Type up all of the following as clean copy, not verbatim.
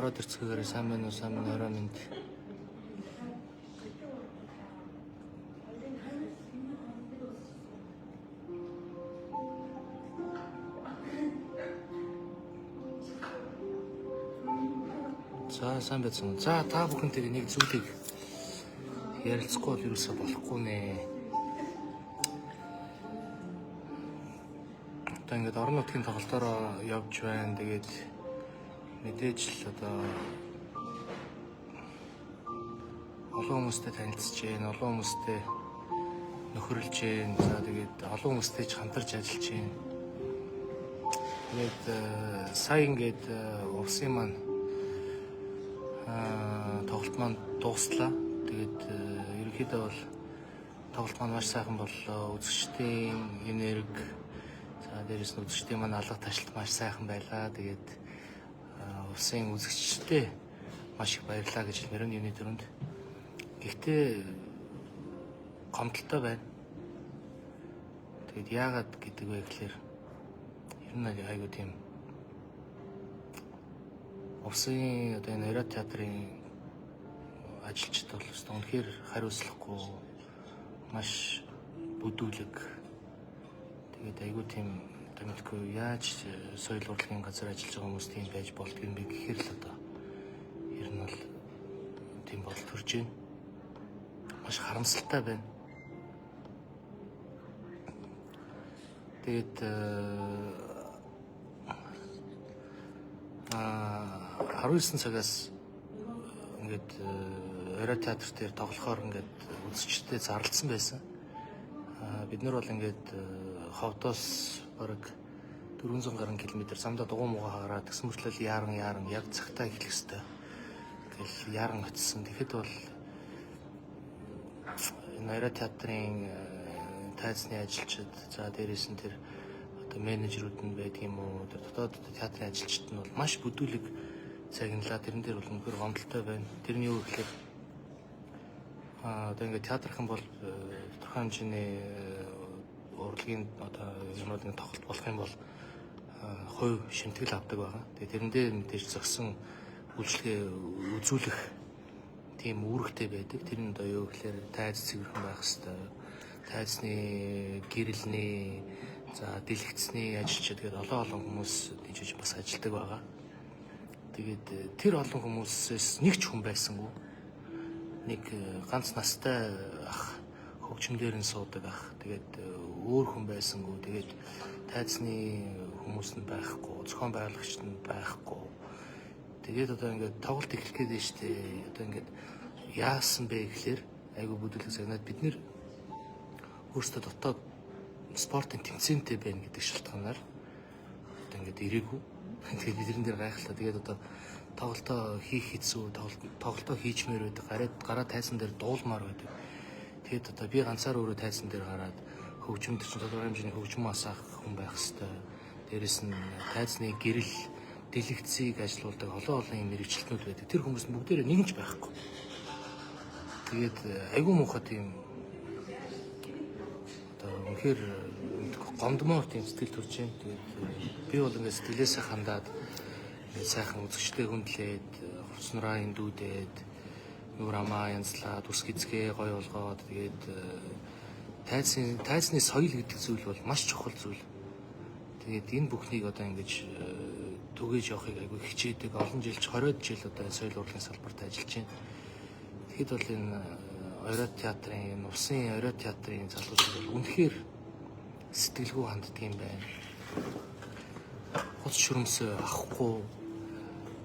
ороод ирцгээгээр сайн байна уу орой минь. За сайн байсан. За та бүхэнтэйгээ нэг зүйлийг ярилцахгүй бол юусаа болохгүй нэ. Одоо ингээд орон нутгийн тоглолтоор явж байна. Тэгээд мэдээж л одоо олон хүмүүстэй танилцж байна. Олон хүмүүстэй нөхөрлж байна. За тэгээд олон хүмүүстэй ч хамтарч ажиллаж байна. Тэгээд сая ингээд улсын маань тоглолт маань дуслаа. Тэгээд ерөнхийдөө бол тоглолт маань маш сайхан боллоо. Үзэгчдийн энерги, за дээрээс нь үзэгчдийн маань алга ташлт маш сайхан байлаа. Тэгээд улсын үзэгчдээ маш их баярлалаа гэж хэлмээр юуны төрөнд. Гэхдээ гомдолтой байна. Тэгээд яагаад гэдэг вэ гэхээр ер нь айгуу тийм улсын одоо энэ Орой театрын ажилчид бол үнэхээр хариуцлагагүй, маш бүдүүлэг. Тэгээд айгүй тийм одоо мэдгүй яаж соёл урлагийн газар ажиллаж байгаа хүмүүс тийм байж болдг юм бэ гэхээр л одоо ер нь бол тийм бодол төрж байна. Маш харамсалтай байна. Тэгээд 19 цагаас ингээд Орой театр дээр тоглохоор ингээд үзэгчдэд зарлцсан байсан. Бид нар бол ингээд ховдоос бараг 400 гаруй километр замдаа дугуй муугаа хараад тэгсэн мөртлөө яаран яг цагтаа эхлэх ёстой. Тэгэл яаран очсон. Тэгэхэд бол энэ Орой театрын тайзны ажилчид, за дээрээс нь тэр одоо менежерүүд нь байдаг юм уу, тэр дотоод театрын ажилчид нь бол маш бүдүүлэг цагналаа. Тэрэн дээр бол үнэхээр гомдолтой байна. Тэрний юу гэхээр одоо ингээд театрхан бол тодорхой хэмжээний урлагийн одоо юмнууд нэг тоглолт болох юм бол хувь шимтгэл авдаг байгаа. Тэгээ тэрэн дээр мэдээж зөксөн үйлчлэгээ үзүүлэх тийм үүрэгтэй байдаг. Тэр нь одоо юу гэхээр тайз цэвэрхэн байх хэвээр, тайзны гэрэлний, за дэлгэцний ажилчид гэдэг олон хүмүүс дижиж бас ажилладаг байгаа. Тэгээд тэр олон хүмүүсээс нэг ч хүн байсангүй. Нэг ганц настай ах хөгжмөөр нь суудаг ах. Тэгээд өөр хүн байсангүй. Тэгээд тайзны хүмүүс нь байхгүй, зохион байгуулагч нь байхгүй. Тэгээд одоо ингээд тоглолт эхлэх гээд байна шүү дээ. Одоо ингээд яасан бэ гэхээр айгүй бүдүүлэг загнаад бид нэр өөрсдөө дотоод спортын тэмцээнтэй байна гэдэг шалтгаанаар одоо ингээд ирээгүй. Тэгээд бидэрэн дээр гайхалтай. Тэгээд одоо тоглолтоо хийх хэцүү, тоглолтоо хийчмээр байдаг. Гараа тайзан дээр дуулмаар байдаг. Тэгээд одоо би ганцаар өөрөө тайзан дээр гараад хөгжмөд чинь тодорхой хэмжээний хөгжим асаах хүн байх хэвээр. Дээрээс нь тайзны гэрэл, дэлгэцийг ажилуулдаг олон юм мэрэгчлэнүүд байдаг. Тэр хүмүүс бүгдээрээ нэг ч байхгүй. Тэгээд айгүй муухай тийм одоо үнэхээр гомдмоор тийм сэтгэл төрж байна. Тэгээд би бол ингээд сэтгэлээсээ хандаад сайхан үзэгчтэй хүндлээд, хувцснараа эндүүдээд, нүүр амаа янзлаад, ус гизгээ гой болгоод тэгээд тайзны соёл гэдэг зүйл бол маш чухал зүйл. Тэгээд энэ бүхнийг одоо ингэж түгээж явахыг айгүй хичээдэг. Олон жилч 20 жил одоо соёл урлагийн салбарт ажиллаж байна. Тэгэхэд бол энэ Орой театрын, улсын Орой театрын залуучууд бол үнэхээр сэтгэлгүй ханддаг юм байна. Хуц шүрмсээ авахгүй,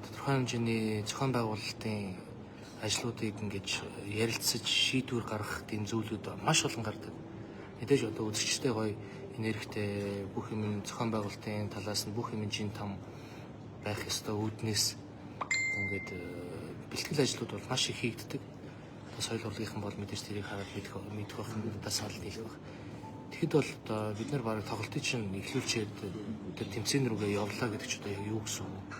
тодорхой хэмжээний зохион байгуулалтын ажлуудыг ингэж ярилцаж шийдвэр гаргах тийм зүйлүүд маш олон гардаг. Мэдээж одоо үзэгчтэй гоё энергитэй, бүх юм зохион байгуулалтын талаас нь бүх юм чин том байх ёстой үүднээс ингээд бэлтгэл ажлууд бол маш их хийгддэг. Соёл урлагийнхан бол мэдээж тэрийг хараад мэдэх байх надад санал нийлэх байх. Тэгэхэд бол одоо бид нар бараг тоглолтын чинь эхлүүлчихэд тэр тэмцээн рүүгээ явлаа гэдэг ч одоо юу гэсэн үг.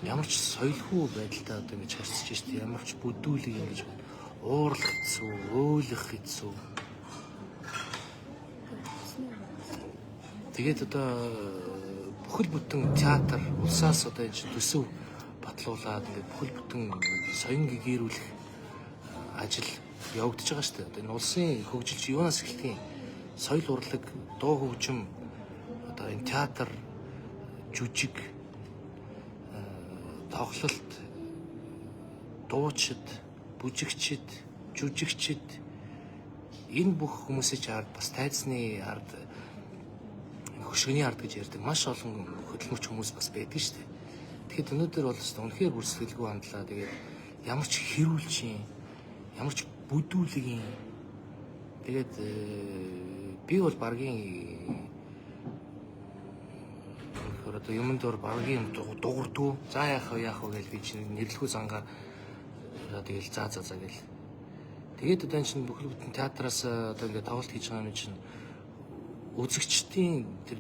Ямар ч соёлгүй байдалтай одоо ингэж харьцаж штеп. Ямар ч бүдүүлэг ингэж уурлах хэцүү, өөлөх хэцүү. Тэгээд одоо бүхэл бүтэн театр улсаас одоо энэ төсөв батлуулаад ингээд бүхэл бүтэн соён гэгэрүүлэх ажил явагдаж байгаа шүү дээ. Одоо энэ улсын хөгжилч юунаас эхэлдэг юм? Соёл урлаг, дуу хөгжим, одоо энэ театр, жүжиг, тоглолт, дуучид, бүжигчид, жүжигчид энэ бүх хүмүүсийн ард бас тайзны ард, хөшгөний ард гэж ярьдаг маш олон хөдөлмөрч хүмүүс бас байдаг шүү дээ. Тэгэхэд өнөөдөр бол үнэхээр бүрсгэлгүй хандлаа. Тэгээд ямар ч хэрүүлжийн, ямар ч бүдүүлгийн. Тэгээд би бол багийн одоо юмд ор багийн дуурдгүй. За яах вэ гэж би чинь нэрлэхүү зангаар тэгэл за гэл. Тэгээд одоо энэ чинь бүхэл бүтэн театраас одоо ингээд тоглолт хийж байгаа юм чинь үзэгчдийн тэр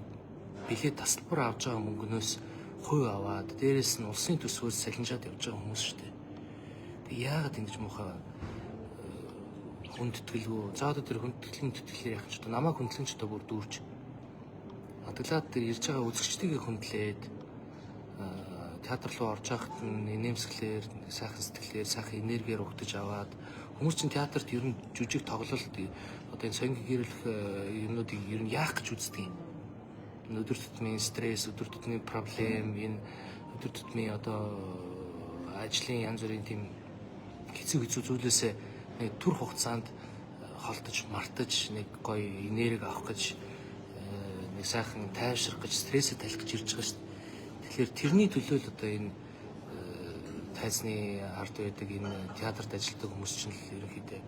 билет тасалбар авч байгаа мөнгнөөс хувь аваад дээрэс нь улсын төсвөөс салинжаад явж байгаа хүмүүс шүү дээ. Тэг яагаад ингэж муухай хүндэтгэлгүй. За одоо тэр хүндэтгэлийн тэтгэлээр яах ч одоо намайг хүндлэн ч одоо бүр дүүрч адаглаад тэр ирж байгаа үзэгчдийг хүндлээд театр руу орж байхад нэмсгэлээр сайхан сэтгэлээр сайхан энергиээр угтаж аваад хүмүүс чинь театрт ер нь жүжиг тоглолт одоо энэ соён гэрэлх юмнуудыг ер нь яах гэж үздэг юм. Өдөр тутмын стресс, өдөр тутмын проблем, энэ өдөр тутмын одоо ажлын янз бүрийн тийм хэцүү зүйлээсээ нэг түр хугацаанд холдож мартаж нэг гоё энерги авах гэж нэг сайхан тайвшрах гэж стрессээ талих гэж ирж байгаа шүү дээ. Тэгэхээр тэрний төлөө л одоо энэ тайзны ард байдаг энэ театрт ажилладаг хүмүүс чинь л ерөнхийдөө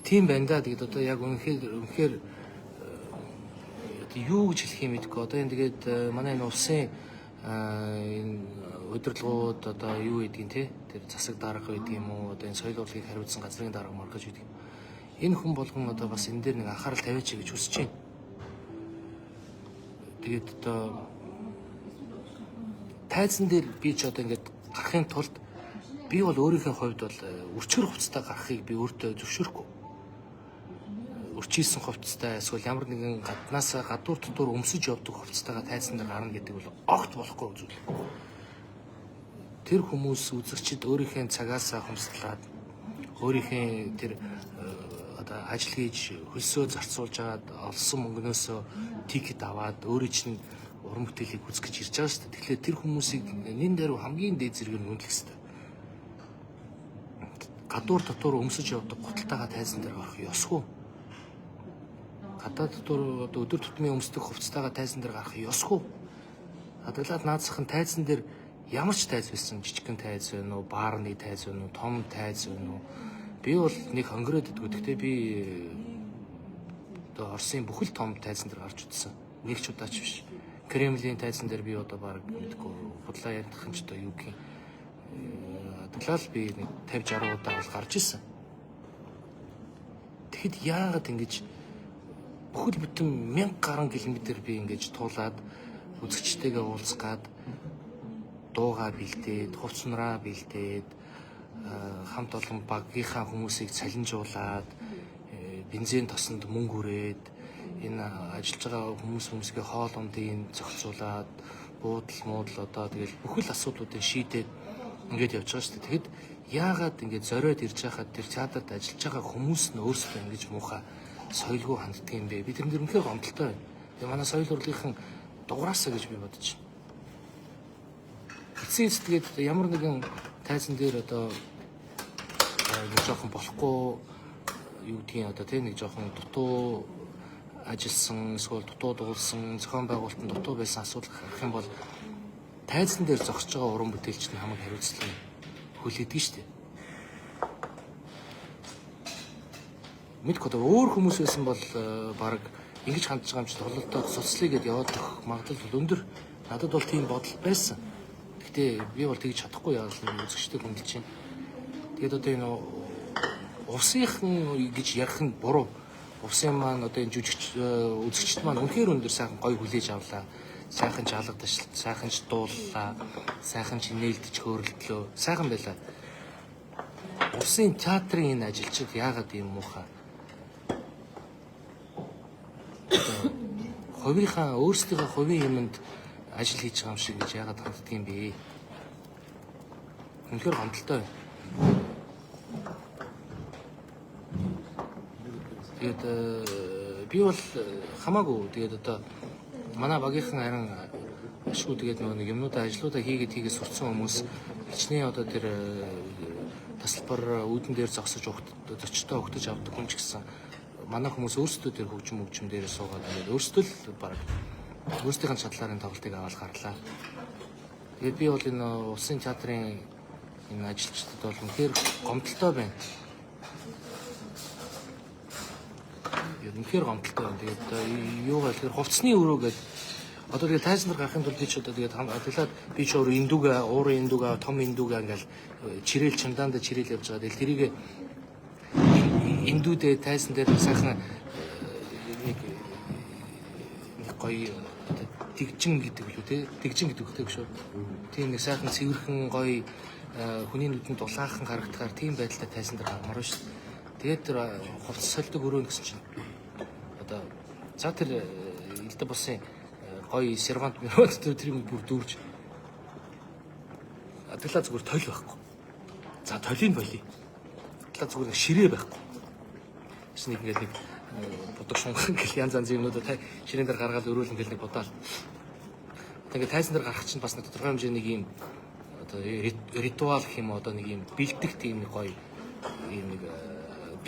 тийм байна да. Тэгээд одоо яг үнэхээр юу гэж хэлэх юм мэдэхгүй. Одоо энэ тэгээд манай энэ улсын энэ удирдлагууд одоо юу гэдгийг те тэр засаг дарга гэдэг юм уу, одоо энэ соёл урлагийг хариуцсан газрын дарга маргаж гэдэг. Энэ хүн болгон одоо бас энэ дээр нэг анхаарал тавиач гэж хүсэж байна. Тэгээд одоо тайзан дээр би ч одоо ингээд гарахын тулд би бол өөрийнхөө хувьд бол үрчгэр хувцастай гарахыг би өөртөө зөвшөөрөхгүй. Үрчилсэн хувцастай эсвэл ямар нэгэн гаднаас гадуур дотор өмсөж явдаг хувцастайгаа тайзан дээр гарна гэдэг бол огт болохгүй зүйл. Тэр хүмүүс үзэгчид өөрийнхөө цагаасаа хүмслаад өөрийнхөө тэр одоо ажил хийж хөлсөө зарцуулж агаад олсон мөнгнөөсөө тикет аваад өөрөө чинь уран бүтээлийг үзэх гэж ирж байгаа шүү дээ. Тэгэхээр тэр хүмүүсийг нэн дээр хамгийн дээд зэргээр нь үнэлэх хэрэгтэй. Гадуур дотор өмсөж явдаг гуталтайгаа тайзан дээр гарах ёсгүй. Гадаад дотор одоо өдөр тутмын өмсдөг хувцастайгаа тайзан дээр гарах ёсгүй. Адаглаад наацхан тайзан дээр ямар ч тайз байсан, жижигхэн тайз байна уу, баарны тайз байна уу, том тайз байна уу. Би бол нэг хонгороод идэггүй. Гэхдээ би одоо Оросын бүхэл том тайзан дээр гарч үзсэн. Нэг ч удаач биш. Кремлийн тайзан дээр би одоо баг мэдгүй худлаа ярих юм ч одоо юу гэх юм. Адаглаад би нэг 50-60 удаа бол гарч ирсэн. Тэгэхэд яагаад ингэж бүхэл бүтэн 1000 гаруй километр би ингэж туулаад үзэгчтэйгээ уулзгаад дуугаа бэлдээд, хувцснараа бэлдээд хамт олон багийнхаа хүмүүсийг цалинжуулаад бензин тосонд мөнгө хүрээд энэ ажиллаж байгаа хүмүүсийн хоол ундын зохицуулаад буудал одоо тэгэл бүхэл асуудлуудыг шийдээд ингээд явж байгаа шүү дээ. Тэгэхэд яагаад ингээд зориод ирж байхад тэр театрт ажиллаж байгаа хүмүүс нь өөрсдөө ингэж муухай соёлгүй ханддаг юм бэ? Би тэрнэр үнэхээр гомдолтой байна. Тэгээ манай соёл урлагийнхан дуграасаа гэж би бодож байна. Эцсээс тэгээд ямар нэгэн тайзан дээр одоо нэг жоохон болохгүй юу гэдгийг одоо тийм нэг жоохон дутуу ажилласан эсвэл дутуу дуулсан зохион байгуулалтанд дутуу байсан асуудал гарах юм бол тайзан дээр зогсож байгаа уран бүтээлч нь хамаг хариуцлага хүлээдэг шүү дээ. Мэдгүй одоо өөр хүмүүс байсан бол баг ингэж хандж байгаа юм чи тоглолтоо цуцлая гэдээ яваад өгөх магадлал өндөр. Надад бол тийм бодол байсан. Гэхдээ би бол тэгж чадахгүй яа үзэгчтэй хөндлөж чинь. Тэгээд одоо энэ увсынхан гэж ярих нь буруу. Увсын маань одоо энэ жүжигч үзэгчд маань үнэхээр өндөр сайхан гоё хүлээж авлаа. Сайхан ч алгадаш, сайхан ч дууллаа, сайхан ч нээлтж хөөрөлдлөө. Сайхан байлаа. Улсын театрын энэ ажилчид яагаад ийм муухай? Хувийнхаа өөрсдийнхөө хувийн юмд ажил хийж байгаа юм шиг гэж яагаад ханддаг юм бэ? Үнэхээр гомдолтой байна. Тэгээд би бол хамаагүй тэгээд одоо манай багийнхан харин ашгүй тэгээд нэг юмнуудаа ажлуудаа хийгээд сурцсан хүмүүс хичнээн одоо тэр тасалбар үүдэн дээр зогсож зочтой өгтөж авдаг хүн ч гэсэн манай хүмүүс өөрсдөө тэр хөгжим дээр суугаад тэгээд өөрсдөө л баг өөрсдийн чадлаарын тоглолтыг аваад гарлаа. Тэгээд би бол энэ улсын театрын энэ ажилчдад бол үнэхээр гомдолтой байна. Үнэхээр гомдолтой байна. Тэгээд юугаар тэгэхээр хувцсны өрөө гэдэг одоо тэгээд тайзан дээр гарахын тулд би ч одоо тэгээд хадгалаад би ч өөр индүгээ, уурын индүгээ, том индүгээ ингээл чирээл чандаанда чирээл явж байгаа. Тэгээд тэрийг индүүдээ тайзан дээр сайхан нэг гоё тэгжин гэдэг лүү те тэгжин гэдэг үгтэй шүү. Тийм нэг сайхан цэвэрхэн гоё хүний нүдэнд дулаахан харагдахаар тийм байдалтай тайзан дээр гармаар шүү. Тэгээд тэр хувцас солидог өрөө гэсэн чинь одоо за тэр элдэ босын гоё сервант тэр юм бүр дүүрж атлаа зүгээр тойл байхгүй. За тойлын болий. Атлаа зүгээр ширээ байхгүй. Тэс нэг ингээд нэг бодог шунгах гэл янз янзын юмнуудаа ширээн дээр гаргаад өрөөл ингээд нэг бодаал. Тэгээд тайзан дээр гарах чинь бас нэг тодорхой хэмжээний нэг юм одоо ритуал гэх юм одоо нэг юм бэлтгэх тийм нэг гоё юм нэг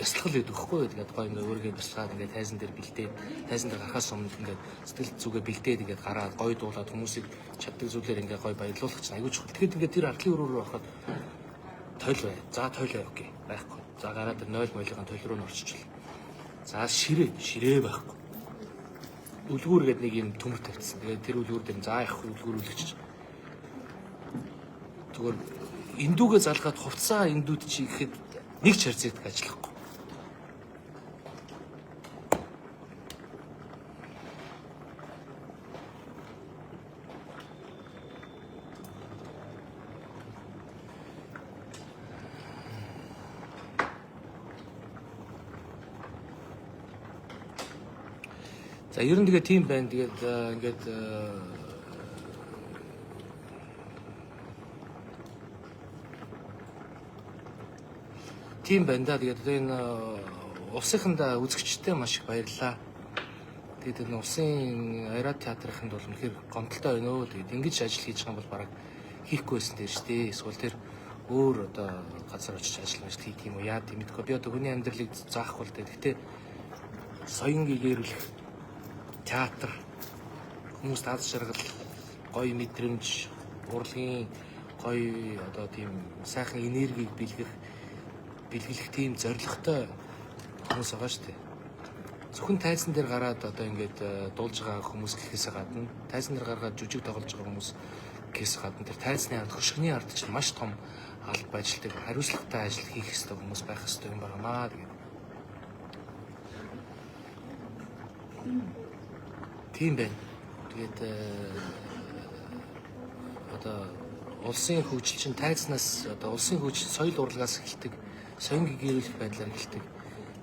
бясалгал гэдэг өгөхгүй. Тэгээд гоё ингээд өөрийгөө бясалгаад ингээд тайзан дээр бэлдээд тайзан дээр гарахаас өмнө ингээд сэтгэл зүгээ бэлдээд ингээд гараад гоё дуулаад хүмүүсийг чаддаг зүйлээр ингээд гоё баярлуулах чинь аюул чухал. Тэгээд ингээд тэр ардлын өрөөрөө ороход тойл бай. За тойл бай окей. Байхгүй. За гараад тэр 0 мойлын тойл руу н орчихвол. За ширээ байхгүй. Үлгүүр гэдэг нэг юм төмөр тавьчихсан. Тэгээд тэр үлгүүр дээр за явах үлгүүр үлгэж. Зүгээр индүүгээ залгаад хувцаа индүүд чи ихэд нэг ч харьцагдаг ажиллахгүй. За ер нь тэгээ тийм байна. Тэгээд ингээд тийм байна да. Тэгээд энэ улсынхандаа үзэгчтэй маш их баярлалаа. Тэгээд энэ улсын Аяра театрынханд бол үнэхээр гомдолтой байна өө. Тэгээд ингэж ажил хийж байгаа юм бол бараг хийхгүй байсан дээр шүү дээ. Эсвэл тэр өөр одоо газар очиж ажил хийж хийх юм уу? Яа тийм мэдгүй. Би одоо хүний амьдралыг заахгүй л дээ. Гэхдээ соён гээрүүлэх театр хүмүүст аз жаргал гоё мэдрэмж урлагийн гоё одоо тийм сайхан энергийг бэлгэлэх тийм зорилготой хүмүүс байгаа шүү дээ. Зөвхөн тайзан дээр гараад одоо ингээд дуулж байгаа хүмүүс гэхээсээ гадна тайзан дээр гаргаад жүжиг тоглож байгаа хүмүүс гэхээс гадна тэр тайзны ард хөшгөний ард чинь маш том алба ажилтдаг хариуцлагатай ажил хийх ёстой хүмүүс байх ёстой юм байна. Тэгээд тийм байна. Тэгээд одоо улсын хөгжил чинь тайзнаас одоо улсын хөгжил соёл урлагаас эхэлдэг, соён гэрүүлэх байдлаар эхэлдэг.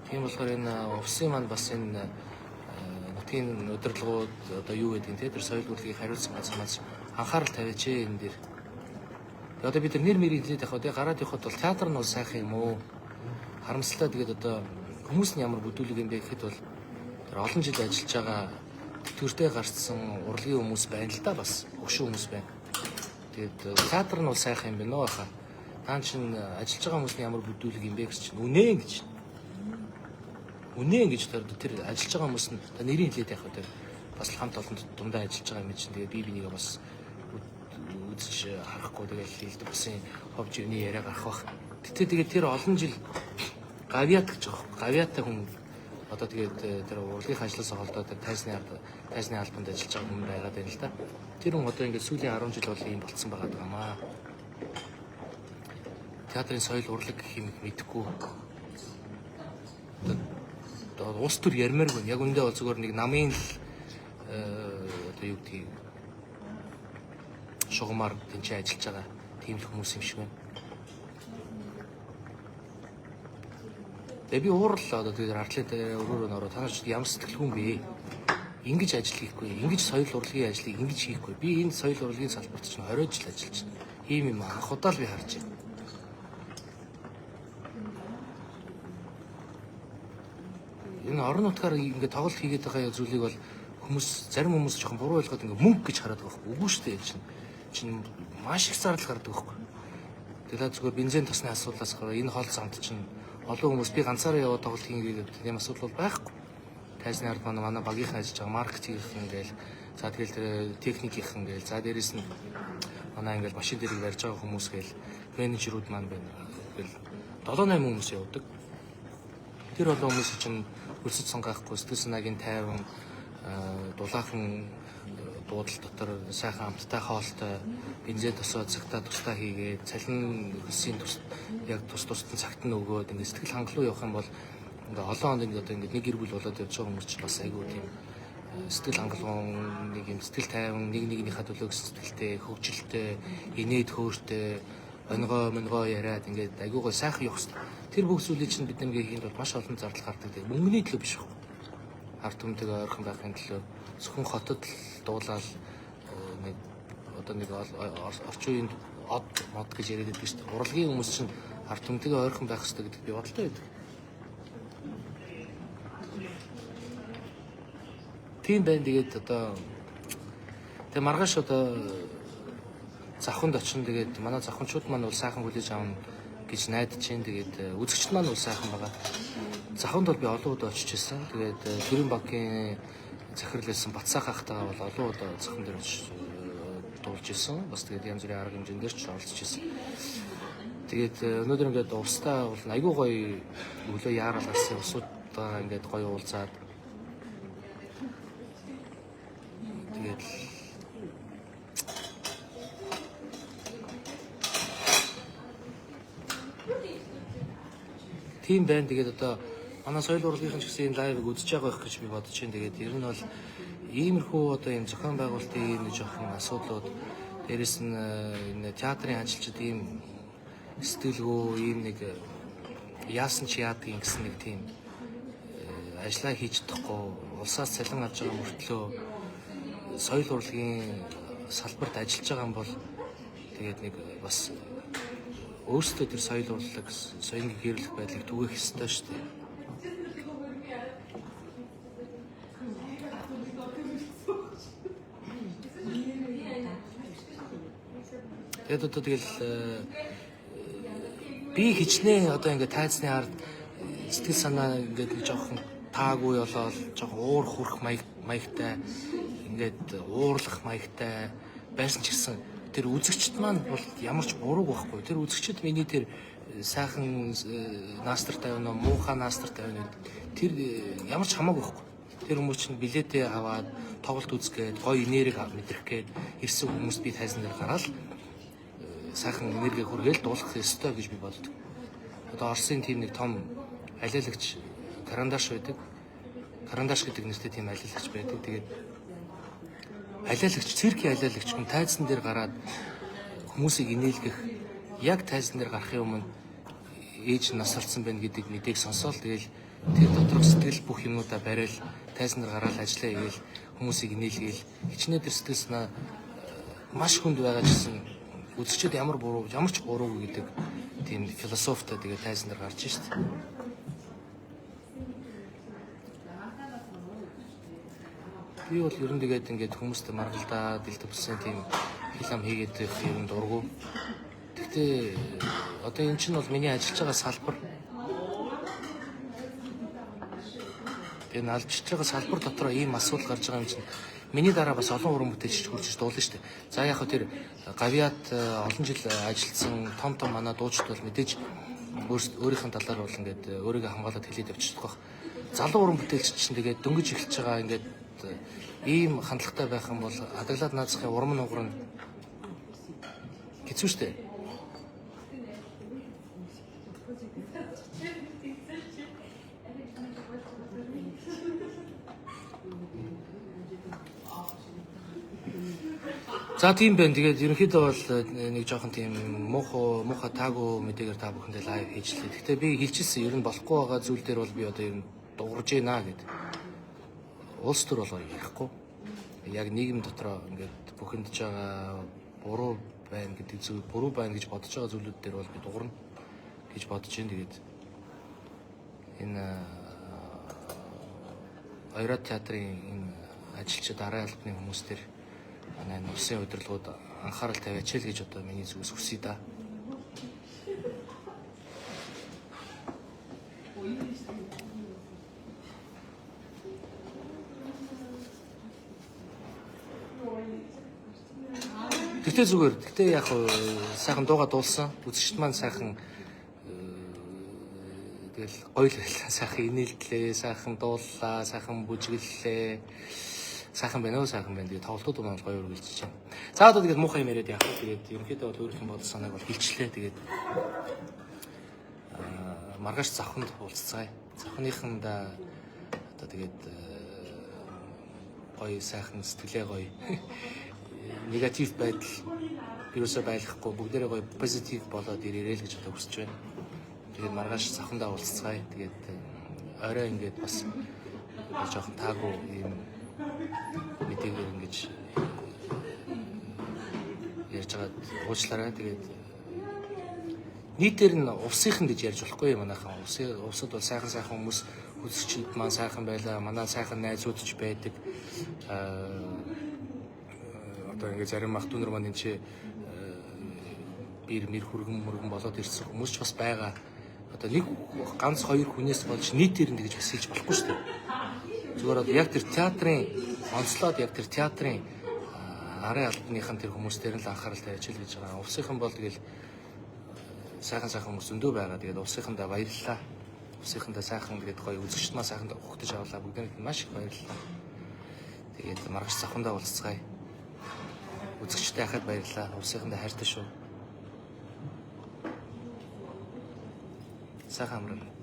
Тийм болохоор энэ улсын маань бас энэ нутгийн удирдлагууд одоо юу гэдэг нь тэр соёл урлагийг хариуцсан газраас анхаарал тавиач энэ дээр. Тэгээд одоо бид нэр мэрийг хэлээд явах одоо гараад явахад бол театр нь бол сайхан юм уу? Харамсалтай тэгээд одоо хүмүүс нь ямар бүдүүлэг юм бэ гэхэд бол тэр олон жил ажиллаж байгаа төртөө гарцсан урлагийн хүмүүс байна л да бас өгшөө хүмүүс байна. Тэгээд театр нь бол сайхан юм байна уу хаа. Таан чинь ажиллаж байгаа хүмүүсийн ямар бүдүүлэг юм бэ гэж чинь үнэн гэж тэр ажиллаж байгаа хүмүүс нь нэрийн хэлээд явах тэр бас хамт олонд дундаа ажиллаж байгаа юм чинь тэгээд би бинийгээ бас үзэж харахгүй тэгээд хэлдэг басын ховж ирний яриа гарах бах. Тэгээд тэр олон жил гавьяат гэж байгаа. Гавьяатай хүн одоо тэгээд тэр урлагийн ажлаас холдоод тайзны албанд ажиллаж байгаа хүн байгаад байна л да. Тэр хүн одоо ингээд сүүлийн 10 жил бол ийм болцсон байгаа юмаа. Театрын соёл урлаг гэх юм мэдэхгүй. Одоо улс төр ярмааргүй. Яг үндэ бол зүгээр нэг намын л одоо юу гэдгийг шугамар тэнцээ ажиллаж байгаа тийм л хүмүүс юм шиг байна. Тэгээ би уурал одоо тэгээд артлын дээр өрөөрөө ороо та нар ч ямар сэтгэлгүй юм бэ? Ингэж ажил хийхгүй, ингэж соёл урлагийн ажлыг ингэж хийхгүй. Би энэ соёл урлагийн салбарт чинь 20 жил ажиллаж байна. Ийм юм анх удаа л би харж байна. Энэ орон нутгаар ингээд тоглолт хийгээд байгаа зүйлийг бол зарим хүмүүс жоохон буруу ойлгоод ингээд мөнгө гэж хараад байгаа байхгүй. Үгүй шүү дээ чинь маш их зардал гардаг байхгүй. Тэгээд зүгээр бензин тосны асуудлаас гараа энэ хоол замд чинь олон хүмүүс би ганцаараа яваад тоглолт хийгээд тийм асуудал бол байхгүй. Тайзны ард манай багийнхан ажиллаж байгаа маркетинг ингээл за тэгэл тэр техникийнх ингээл за дээрэс нь манай ингээл машин дээрийг барьж байгаа хүмүүс гээл менежерүүд маань байна. Тэгэл 7-8 хүмүүс явдаг. Тэр олон хүмүүс чинь хөлсөж сонгохгүй сэтгэл санаагийн тайван дулаахан дуудлал дотор сайхан амттай хоолтой бензин тосоо цагтаа тусдаа хийгээд цалин хөсийн яг тусдан цагт нь өгөөд ингээд сэтгэл хангалуун явах юм бол ингээд олон хонд ингээд одоо ингээд нэг гэр бүл болоод явж байгаа хүмүүс ч бас айгүй тийм сэтгэл хангалуун нэг юм сэтгэл тайван нэгнийхээ төлөө сэтгэлтэй хөвгөлтэй инээд хөөртэй онгоо яриад ингээд айгүй гой сайхан явах хэрэгтэй. Тэр бүх зүйлийг чинь бид нэгээ хийхэд бол маш олон зардал гардаг. Тэгээ мөнгөний төлөө биш байхгүй. Ард түмтэйгээ ойрхон байхын төлөө зөвхөн хотод дуулаад нэг одоо нэг орчин үеийн мод гэж яриад байдаг шүү дээ. Урлагийн хүмүүс чинь ард түмтэйгээ ойрхон байх хэрэгтэй гэдэг би бодолтой байдаг. Тийм байна. Тэгээд одоо тэгээ маргааш одоо завханд очин тэгээд манай завханчууд маань бол сайхан хүлээж авна гэж найдаж байна. Тэгээд үзэгчд маань бол сайхан байгаа. Завханд бол би олон удаа очиж ирсэн. Тэгээд Төрийн банкын захирлсан Батсаах ахтайгаа бол олон удаа завхан дээр очиж дуулж ирсэн. Бас тэгээд янз бүрийн арга хэмжээнд дээр ч оролцож ирсэн. Тэгээд өнөөдөр ингээд устдаа бол айгүй гоё өглөө яарал гарсан усуудаа ингээд гоё уулзаад тэгээд тийм байна. Тэгээд одоо манай соёл урлагийнхан ч гэсэн энэ лайвыг үзэж байгаа байх гэж би бодож байна. Тэгээд ер нь бол иймэрхүү одоо юм зохион байгуулалтын ийм жоохон асуудлууд дээрэс нь энэ театрын ажилчид ийм сэтгэлгүй ийм нэг яасан ч яадгийн гэсэн нэг тийм ажиллаа хийж чадахгүй улсаас цалин авч байгаа мөртлөө соёл урлагийн салбарт ажиллаж байгаа юм бол тэгээд нэг бас өөрсдөө тэр соёл урлаг, соёлын гэрэлх байдлыг түгээх ёстой шүү дээ. Тэгээд одоо тэгэл би хичнээн одоо ингээд тайзны ард сэтгэл санаа ингээд нэг жоохон таагүй болоод жоохон уур хүрэх маягтай ингээд уурлах маягтай байсан ч гэсэн тэр үзэгчд маань бол ямар ч бурууг байхгүй. Тэр үзэгчд миний тэр сайхан наастар тавина, муухай наастар тавина. Тэр ямар ч хамаагүй байхгүй. Тэр хүмүүс чинь билетээ аваад тоглолт үзгээд гоё энерги мэдрэх гээд ирсэн хүмүүст би тайзан дээр гараад сайхан энерги хүргээл дуулах ёстой гэж би боддог. Одоо Оросын тийм нэг том алиалагч карандаш байдаг. Карандаш гэдэг нэртэй тийм алиалагч байдаг. Тэгээд алиалагч, циркийн алиалагч хүн тайзан дээр гараад хүмүүсийг инээлгэх яг тайзан дээр гарахын өмнө ээж насалсан байна гэдэг мэдээг сонсоол тэгэл тэр доторх сэтгэл бүх юмудаа барайл тайзан дээр гараад ажиллаа игээл хүмүүсийг инээлгээл хичнээн тэр сэтгэл санаа маш хүнд байгаа ч гэсэн үзэгчд ямар ч буруугүй гэдэг тийм философитой тэгээ тайзан дээр гарч шít. Би бол ер нь тэгээд ингээд хүмүүстэй маргалдаад дэлтөвсөн тийм филм хийгээд байх юм дургу. Гэхдээ одоо эн чинь бол миний ажиллаж байгаа салбар. Тэгээд ажиллаж байгаа салбар дотор ийм асуудал гарч байгаа юм чинь миний дараа бас олон уран бүтээлч хурж дуулна шүү дээ. За яг хөө тэр гавьяат олон жил ажилласан том манай дуучид бол мэдээж өөрийнх нь талаар бол ингээд өөрийгөө хамгаалаад хэлээд явчихдаг баг. Залуу уран бүтээлч чинь тэгээд дөнгөж эхэлж байгаа ингээд ийм хандлагатай байх юм бол адаглаад наацхийн урам нугар нь хэцүү шүү дээ. За тийм байна. Тэгээд ерөнхийдөө бол нэг жоохон тийм муухай таагүй мэдээгээр та бүхэндээ лайв хийжлээ. Гэхдээ би хэлчихсэн ер нь болохгүй байгаа зүйл дээр бол би одоо ер нь дуурж байна гэд. Улс төр болгоо ярихгүй. Яг нийгэм дотроо ингээд бүхэндж байгаа буруу байна гэдэг зүйл, буруу байна гэж бодож байгаа зүйлүүд дээр бол би дуурна гэж бодож байна. Тэгээд энэ Ойрат театрын энэ ажилчид арай албаны хүмүүс төр манай улсын удирдлагууд анхаарал тавиач л гэж одоо миний зүгээс хүсье да. Тэгтээ яг сайхан дууга дуулсан. Үзэгчд маань сайхан тэгэл гоё л байлаа. Сайхан инээлдлээ, сайхан дууллаа, сайхан бүжиглэлээ. Сайхан байна уу, сайхан байна. Тэгээд тоглолтууд маань гоё үргэлжлэж байна. За одоо тэгээд муухай юм яриад яах вэ? Тэгээд ерөнхийдөө бол өөрийнх нь бодол санааг бол хэлчлээ. Тэгээд маргааш завханд уулзцгаая. Завханыханда одоо тэгээд гоё сайхан сэтгэлээ гоё негатив байдал вирусаа байлгахгүй бүгдээрээ гоё позитив болоод ирээрэй л гэж одоо хүсэж байна. Тэгээд маргааш завхандаа уулзцгаая. Тэгээд орой ингээд бас жоохон таагүй юм мэдээгээр ингэж ярьж байгаа уучлаарай. Тэгээд нийтээр нь увсынхан гэж ярьж болохгүй юм манайхан. Увсад бол сайхан хүмүүс үзэгчид маань сайхан байлаа. Манай сайхан найзууд ч байдаг. Одоо ингээд зарим ах дүүнэр маань энэ чи бир хөргөн болоод ирсэн хүмүүс ч бас байгаа. Одоо нэг ганц хоёр хүнээс болж нийтээр нь гэж бас хэлж болохгүй шүү дээ. Зүгээр бол яг тэр театрын онцлоод яг тэр театрын арын албаныхан тэр хүмүүстээр л анхаарал тавьж л гэж байгаа. Увсынхан бол тэгэл сайхан хүмүүс зөндөө байгаа. Тэгээд увсынхандаа баярлалаа. Увсынхандаа сайхан тэгээд гоё үзэгчд маань сайхан ухтаж авлаа. Бүгдээрээ маш их баярлалаа. Тэгээд маргааш завхандаа уулзцгаая. Үзэгчтэй хахад баярлалаа. Увсынхандаа хайртай шүү. Сайхан амраа.